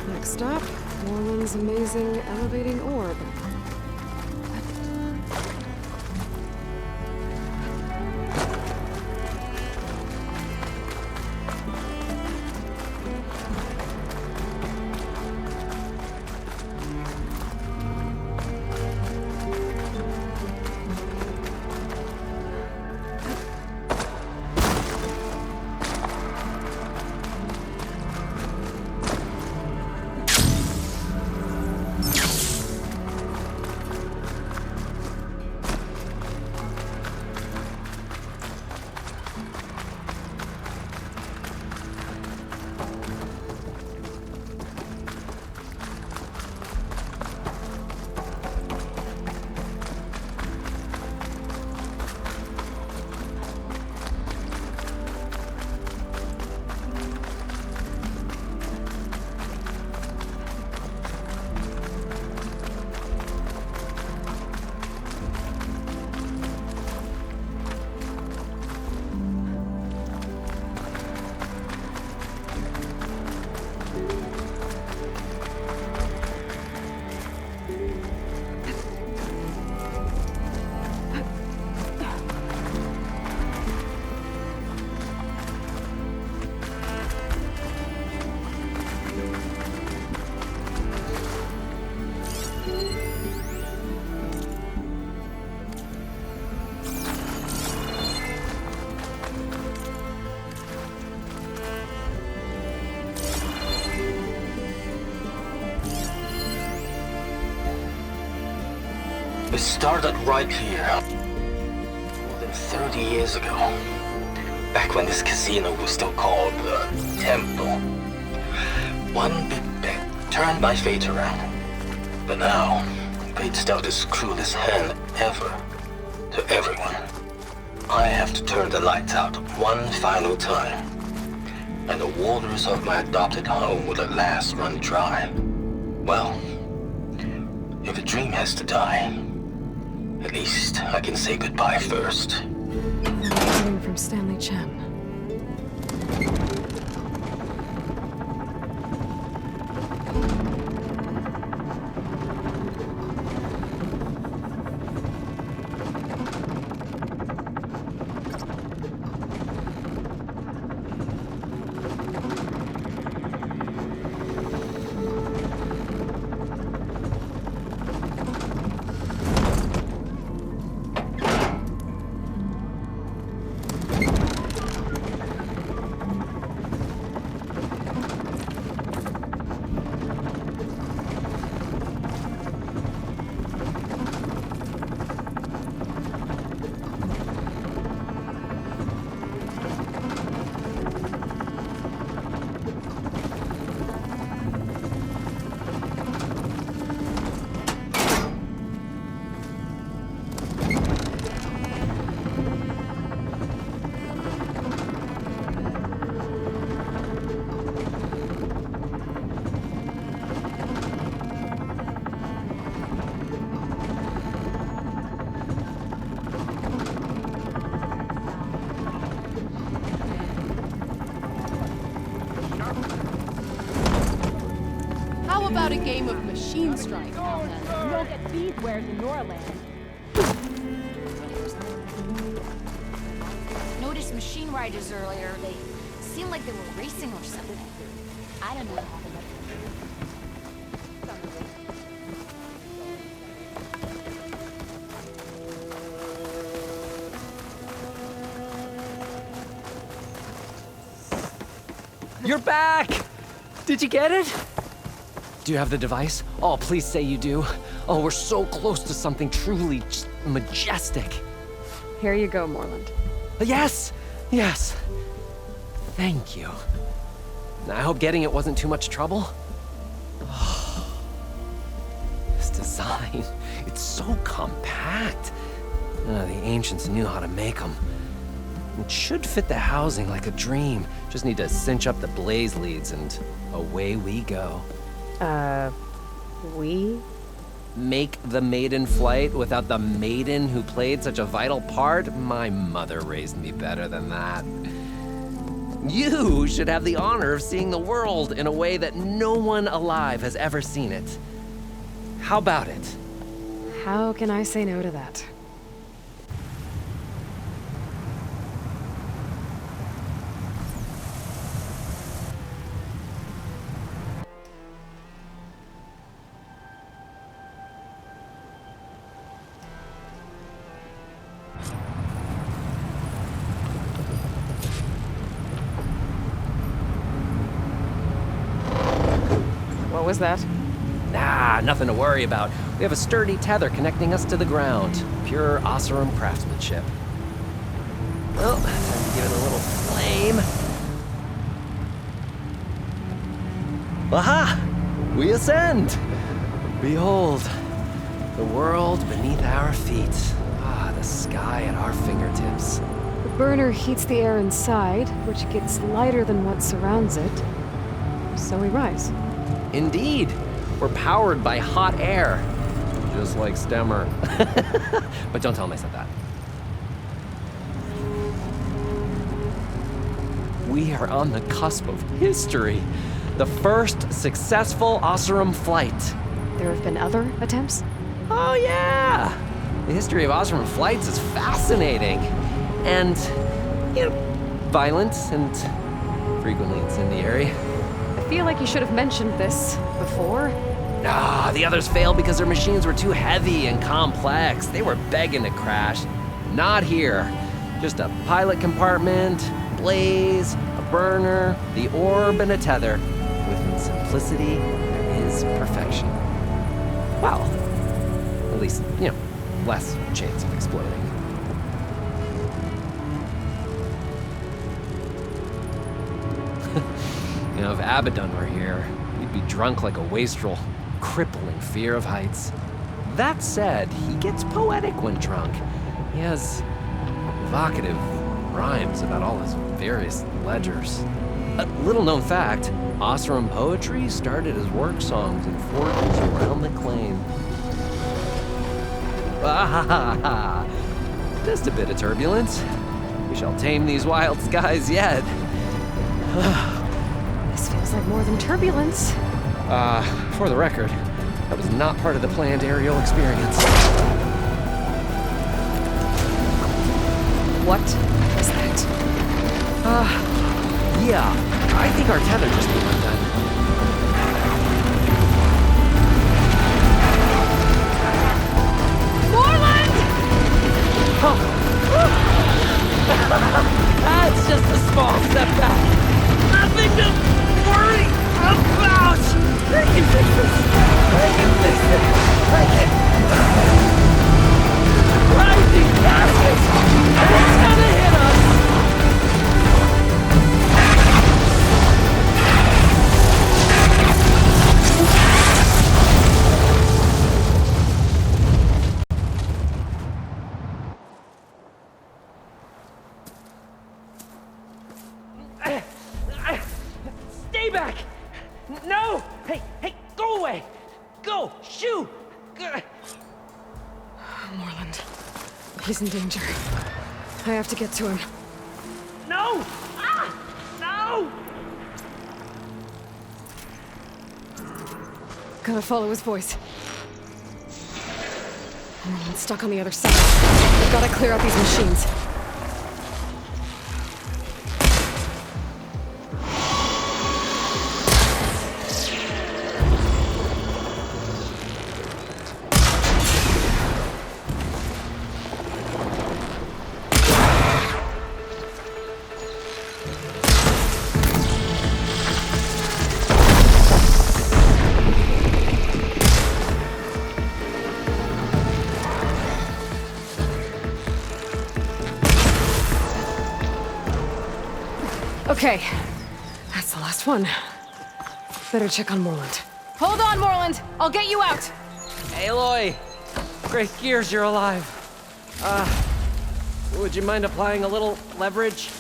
Next stop, Moreland's amazing elevating orb.
It started right here, more than 30 years ago, back when this casino was still called the Temple. One big bet turned my fate around. But now, fate's dealt its cruelest hand ever to everyone. I have to turn the lights out one final time, and the waters of my adopted home will at last run dry. Well, if a dream has to die, at least I can say goodbye first.
Coming from Stanley Chen.
How about a game of Machine Strike? You don't get these wares in your land.
Noticed machine riders earlier. They seemed like they were racing or something. I don't know.
You're back! Did you get it? Do you have the device? Oh, please say you do. Oh, we're so close to something truly just majestic.
Here you go, Morland.
Yes! Yes! Thank you. I hope getting it wasn't too much trouble. This design, it's so compact. The ancients knew how to make them. It should fit the housing like a dream. Just need to cinch up the blaze leads and away we go.
We?
Make the maiden flight without the maiden who played such a vital part? My mother raised me better than that. You should have the honor of seeing the world in a way that no one alive has ever seen it. How about it?
How can I say no to that? What was that?
Nah, nothing to worry about. We have a sturdy tether connecting us to the ground. Pure Oseram craftsmanship. Well, time to give it a little flame. Aha! We ascend! Behold, the world beneath our feet. The sky at our fingertips.
The burner heats the air inside, which gets lighter than what surrounds it. So we rise.
Indeed. We're powered by hot air. Just like Stemmer. But don't tell him I said that. We are on the cusp of history. The first successful Oseram flight.
There have been other attempts?
Oh yeah! The history of Oseram flights is fascinating. And, violent and frequently incendiary.
I feel like you should have mentioned this before.
The others failed because their machines were too heavy and complex. They were begging to crash. Not here. Just a pilot compartment, blaze, a burner, the orb, and a tether. Within simplicity, there is perfection. Well, at least, less chance of exploding. If Abaddon were here, he'd be drunk like a wastrel, crippling fear of heights. That said, he gets poetic when drunk. He has evocative rhymes about all his various ledgers. A little-known fact, Oseram poetry started as work songs in forges around the claim. Just a bit of turbulence. We shall tame these wild skies yet.
This feels like more than turbulence.
For the record, that was not part of the planned aerial experience.
What was that?
Yeah, I think our tether just came undone.
Morland!
That's just a small setback. Nothing to worry about. I can fix this. I can fix it. I can. Rising gases. It's gonna hit us. Stay back! No! Hey, go away! Go! Shoo!
Morland. He's in danger. I have to get to him.
No! No!
Gotta follow his voice. Morland's stuck on the other side. I've gotta clear out these machines. Okay, that's the last one. Better check on Morland.
Hold on, Morland. I'll get you out.
Aloy! Great gears you're alive. Would you mind applying a little leverage?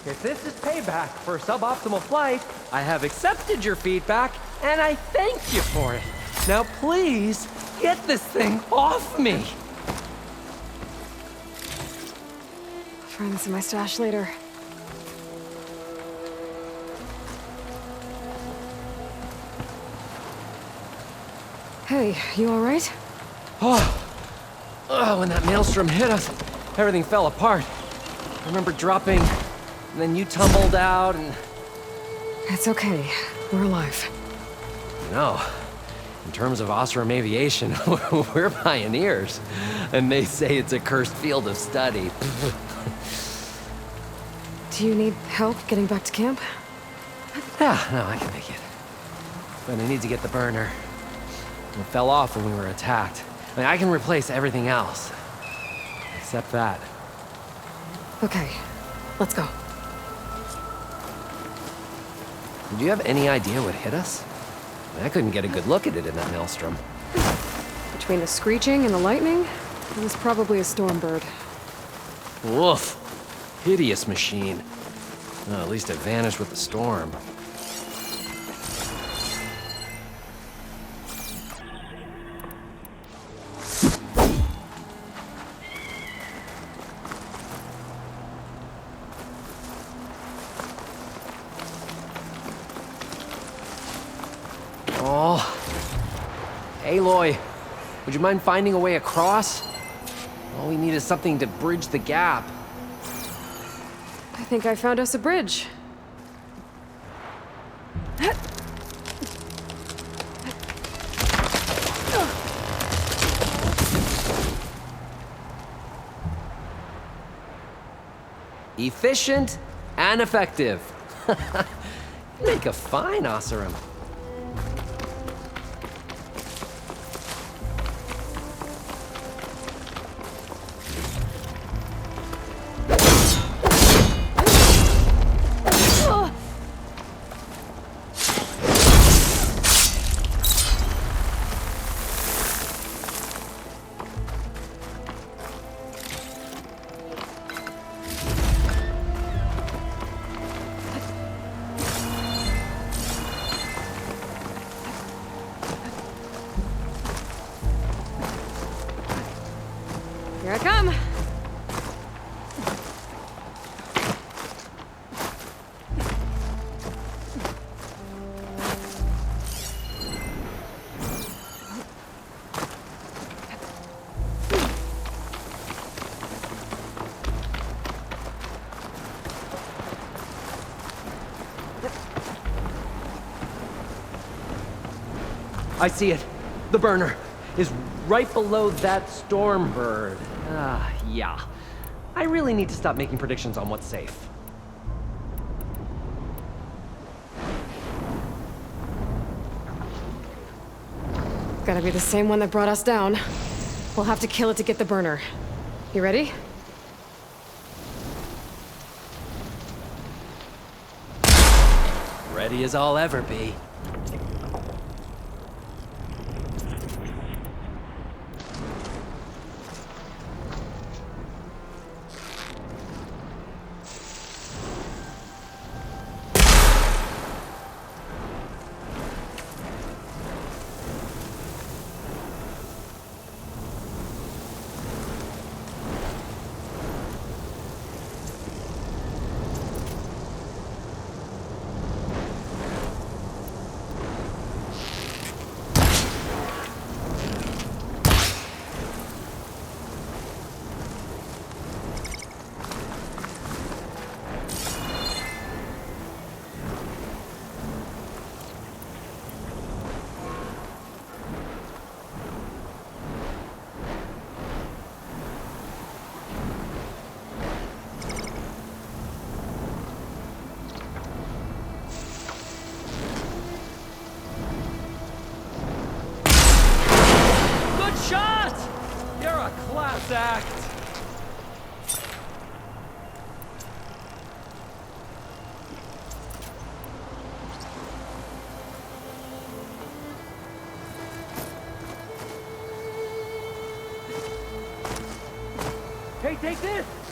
If this is payback for suboptimal flight, I have accepted your feedback, and I thank you for it. Now please, get this thing off me!
I'll find this in my stash later. Hey, you alright?
Oh, when that maelstrom hit us, everything fell apart. I remember dropping, and then you tumbled out, and...
It's okay. We're alive.
No. In terms of Osram aviation, we're pioneers. And they say it's a cursed field of study.
Do you need help getting back to camp?
Yeah, no, I can make it. But I need to get the burner. It fell off when we were attacked. I mean, I can replace everything else. Except that.
Okay, let's go.
Did you have any idea what hit us? I mean, I couldn't get a good look at it in that maelstrom.
Between the screeching and the lightning, it was probably a storm bird.
Woof. Hideous machine. Well, at least it vanished with the storm. Oh. Aloy, would you mind finding a way across? All we need is something to bridge the gap.
I think I found us a bridge.
Efficient and effective. Make a fine Oseram.
Here I come.
I see it. The burner is right below that storm bird. Yeah. I really need to stop making predictions on what's safe.
Gotta be the same one that brought us down. We'll have to kill it to get the burner. You ready?
Ready as I'll ever be.
this act. Hey, take this!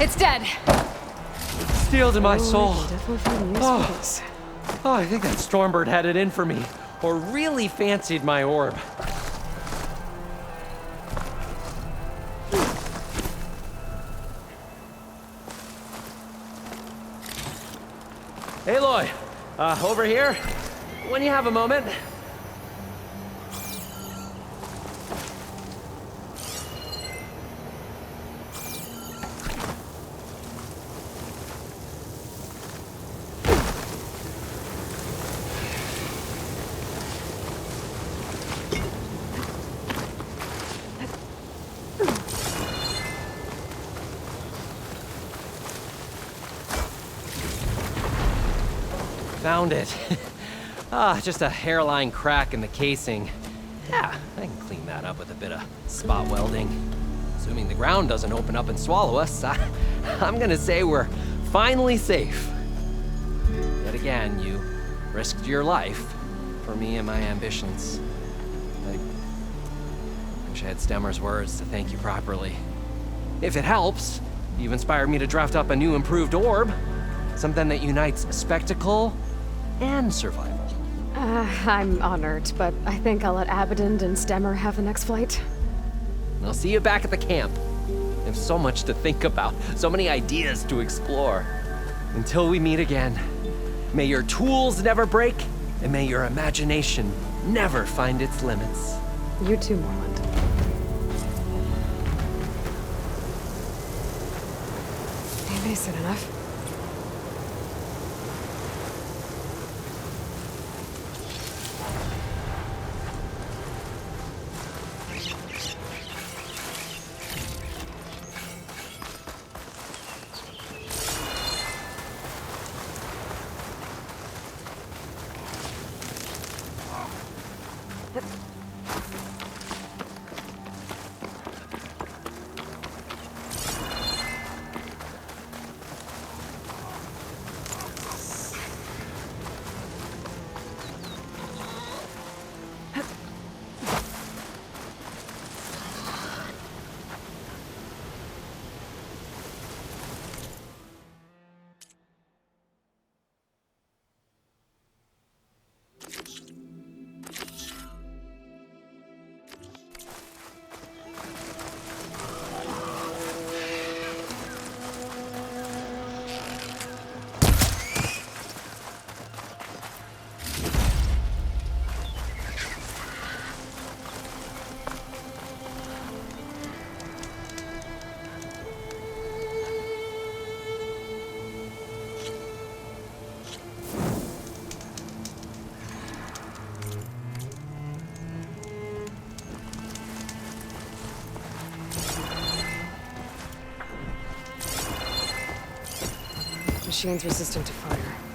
It's dead.
Steel to my soul.
Definitely finding use for this.
Oh, I think that Stormbird had it in for me, or really fancied my orb. Aloy, over here, when you have a moment. Found it. Just a hairline crack in the casing. Yeah, I can clean that up with a bit of spot welding. Assuming the ground doesn't open up and swallow us, I'm gonna say we're finally safe. Yet again, you risked your life for me and my ambitions. I wish I had Stemmer's words to thank you properly. If it helps, you've inspired me to draft up a new improved orb. Something that unites spectacle and survival.
I'm honored, but I think I'll let Abaddon and Stemmer have the next flight.
I'll see you back at the camp. I have so much to think about, so many ideas to explore. Until we meet again, may your tools never break, and may your imagination never find its limits.
You too, Morland. Maybe soon enough. Machine's resistant to fire.